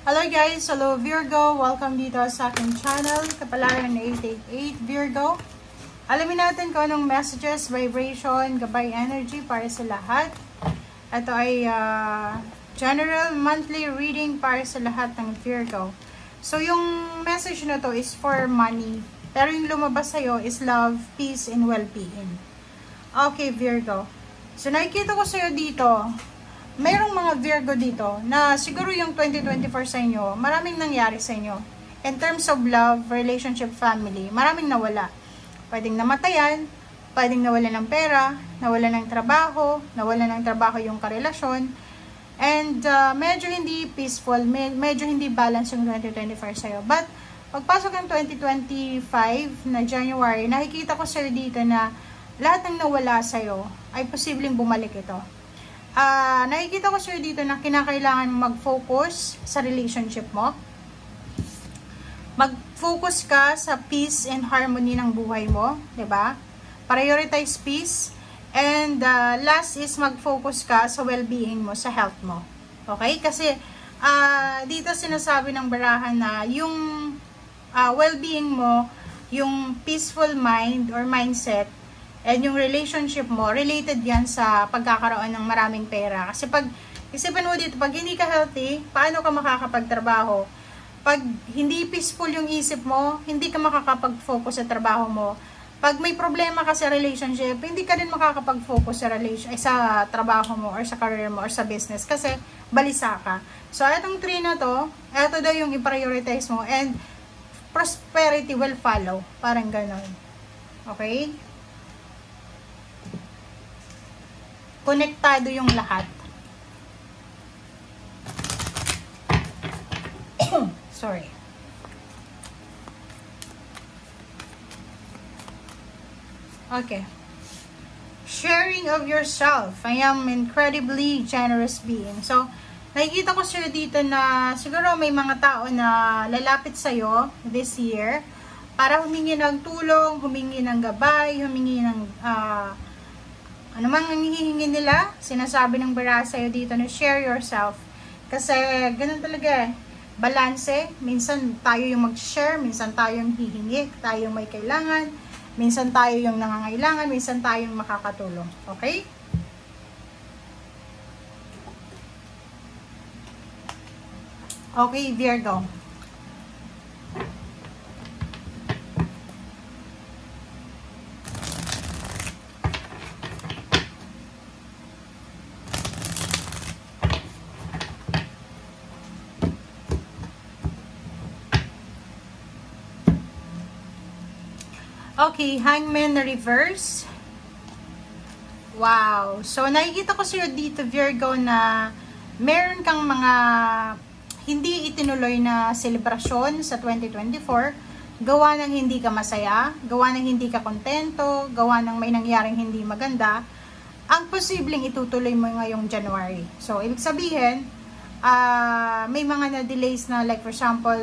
Hello guys! Hello Virgo! Welcome dito sa aking channel, Kapalaran 888 Virgo. Alamin natin kung anong messages, vibration, gabay energy para sa lahat. Ito ay general monthly reading para sa lahat ng Virgo. So yung message na to is for money. Pero yung lumabas sa'yo is love, peace, and well-being. Okay Virgo. So nakikita ko sa'yo dito, mayroong mga Virgo dito na siguro yung 2024 sa inyo, maraming nangyari sa inyo. In terms of love, relationship, family, maraming nawala. Pwedeng namatayan, pwedeng nawalan ng pera, nawalan ng trabaho yung karelasyon. And medyo hindi peaceful, medyo hindi balance yung 2024 sa'yo. But pagpasok ng 2025 na January, nakikita ko sa'yo dito na lahat ng nawala sa'yo ay posibleng bumalik ito. Nakikita ko sa'yo dito na kinakailangan mag-focus sa relationship mo. Mag-focus ka sa peace and harmony ng buhay mo, 'di ba? Prioritize peace. And last is mag-focus ka sa well-being mo, sa health mo. Okay? Kasi dito sinasabi ng barahan na yung well-being mo, yung peaceful mind or mindset, and yung relationship mo, related yan sa pagkakaroon ng maraming pera. Kasi pag, isipin mo dito, pag hindi ka healthy, paano ka makakapagtrabaho? Pag hindi peaceful yung isip mo, hindi ka makakapag-focus sa trabaho mo. Pag may problema ka sa relationship, hindi ka rin makakapag-focus sa trabaho mo, or sa career mo, or sa business. Kasi balisa ka. So, etong 3 na to, eto daw yung i-prioritize mo, and prosperity will follow. Parang ganon. Okay? Konektado yung lahat. Sorry. Okay. Sharing of yourself. I am incredibly generous being. So, nakikita ko sa'yo dito na siguro may mga tao na lalapit sa'yo this year para humingi ng tulong, humingi ng gabay, humingi ng ano mang hihingi nila, sinasabi ng bara sa'yo dito na share yourself. Kasi ganun talaga eh. Balanse. Minsan tayo yung mag-share, minsan tayo yung hihingi, tayo yung may kailangan, minsan tayo yung nangangailangan, minsan tayo yung makakatulong. Okay? Okay, Virgo. Okay, Hangman na reverse. Wow. So, nakikita ko sa'yo dito, Virgo, na meron kang mga hindi itinuloy na selebrasyon sa 2024. Gawa ng hindi ka masaya, gawa ng hindi ka kontento, gawa ng may nangyaring hindi maganda. Ang posibleng itutuloy mo ngayong January. So, ibig sabihin, may mga na-delays na, like for example,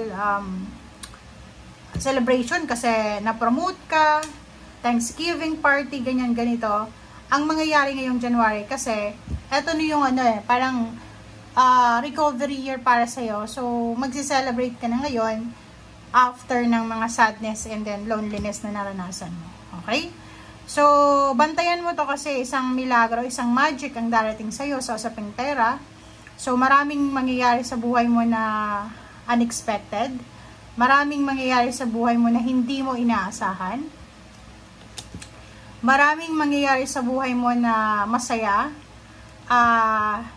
celebration kasi na-promote ka, Thanksgiving party, ganyan, ganito. Ang mangyayari ngayong January kasi, eto na yung parang recovery year para sa'yo. So, magsi-celebrate ka na ngayon after ng mga sadness and then loneliness na naranasan mo. Okay? So, bantayan mo to kasi isang milagro, isang magic ang darating sa'yo sa usaping pera. So, maraming mangyayari sa buhay mo na unexpected. Maraming mangyayari sa buhay mo na hindi mo inaasahan. Maraming mangyayari sa buhay mo na masaya.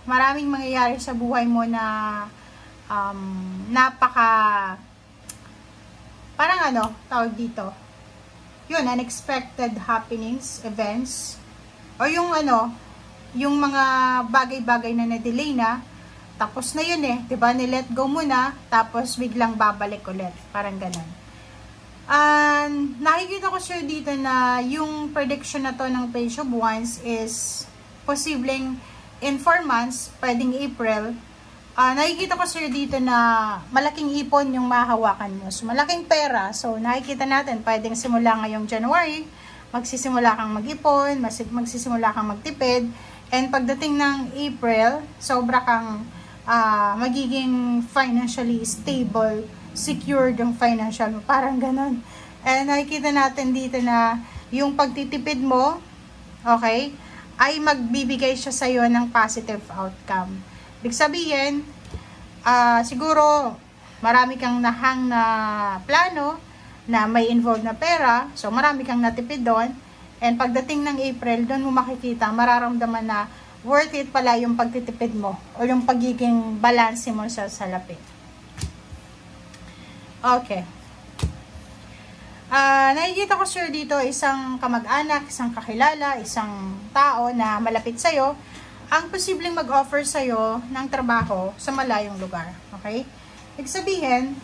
Maraming mangyayari sa buhay mo na parang tawag dito. Yun, unexpected happenings, events. O yung yung mga bagay-bagay na na-delay na, tapos na yun eh, 'di ba? Ni-let go mo na, tapos biglang babalik ulit. Parang ganun. Nakikita ko sure dito na yung prediction na to ng Page of Wands is posibleng in 4 months, pwedeng April. Nakikita ko sure dito na malaking ipon yung mahahawakan mo. So, malaking pera. So, nakikita natin, pwedeng simula ngayong January, magsisimula kang mag-ipon, magsisimula kang magtipid. And pagdating ng April, sobra kang magiging financially stable, secured yung financial mo. Parang ganun. And nakikita natin dito na yung pagtitipid mo, okay, ay magbibigay siya sa'yo ng positive outcome. Ibig sabihin, siguro, marami kang nahang na plano na may involved na pera, so marami kang natipid doon, and pagdating ng April, doon mo makikita, mararamdaman na worth it pala yung pagtitipid mo o yung pagiging balance mo sa salapi. Okay. Nakikita ko sir dito isang kamag-anak, isang kakilala, isang tao na malapit sa'yo, ang posibleng mag-offer sa'yo ng trabaho sa malayong lugar. Okay? Ibig sabihin,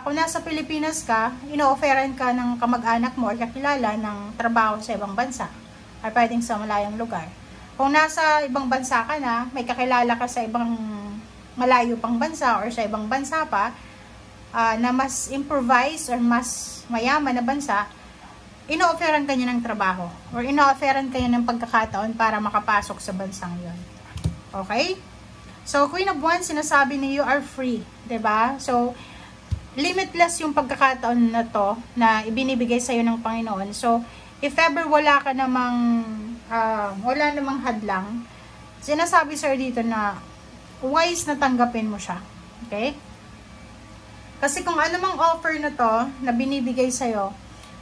kung nasa Pilipinas ka, ino-offeran ka ng kamag-anak mo o kakilala ng trabaho sa ibang bansa or pwedeng sa malayong lugar. Kung nasa ibang bansa ka na, may kakilala ka sa ibang malayo pang bansa or sa ibang bansa pa na mas improvise or mas mayaman na bansa, ino-offeran ka niya ng trabaho or ino-offeran ka niya ng pagkakataon para makapasok sa bansang yon. Okay? So, Queen of Wands, sinasabi ni you are free. 'Di ba? So, limitless yung pagkakataon na to na ibinibigay sa'yo ng Panginoon. So, if ever wala ka namang, wala namang hadlang, sinasabi sir dito na wise na tanggapin mo siya. Okay? Kasi kung anumang offer na to na binibigay sa'yo,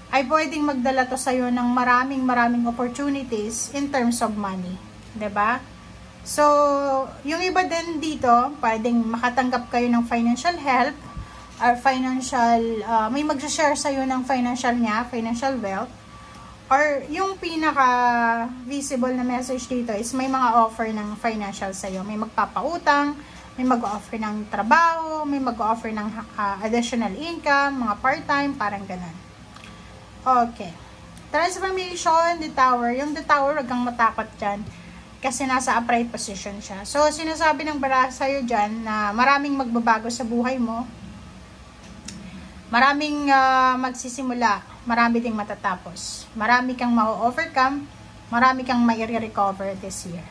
ay pwedeng magdala to sa'yo ng maraming opportunities in terms of money. 'Di ba? So, yung iba din dito, pwedeng makatanggap kayo ng financial help or financial, may mag-share sa'yo ng financial niya, financial wealth. Or yung pinaka-visible na message dito is may mga offer ng financial sa'yo. May magpapautang, may mag-offer ng trabaho, may mag-offer ng additional income, mga part-time, parang ganun. Okay. Transformation, the tower. Yung the tower, wag kang matakot dyan. Kasi nasa upright position siya. So, sinasabi ng bara sa'yo dyan na maraming magbabago sa buhay mo. Maraming magsisimula. Marami ding matatapos. Marami kang ma-overcome. Marami kang ma-recover this year.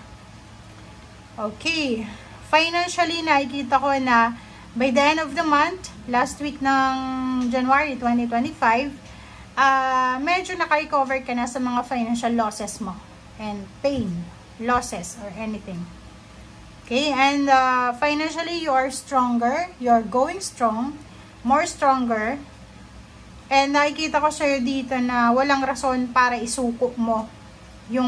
Okay. Financially, nakikita ko na by the end of the month, last week ng January 2025, medyo naka-recover ka na sa mga financial losses mo. And pain. Losses or anything. Okay, and financially you are stronger, you're going strong, more stronger, and nakikita ko sa'yo dito na walang rason para isuko mo yung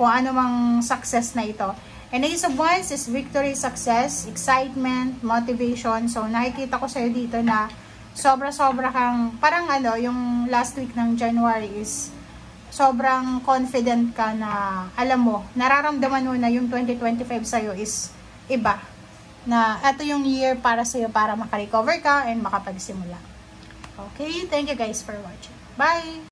kung ano mang success na ito. And Ace of Wands is victory, success, excitement, motivation. So nakikita ko sa'yo dito na sobra-sobra kang, parang yung last week ng January is sobrang confident ka na alam mo, nararamdaman mo na yung 2025 sa'yo is iba. Na ito yung year para sa'yo para makarecover ka and makapagsimula. Okay, thank you guys for watching. Bye!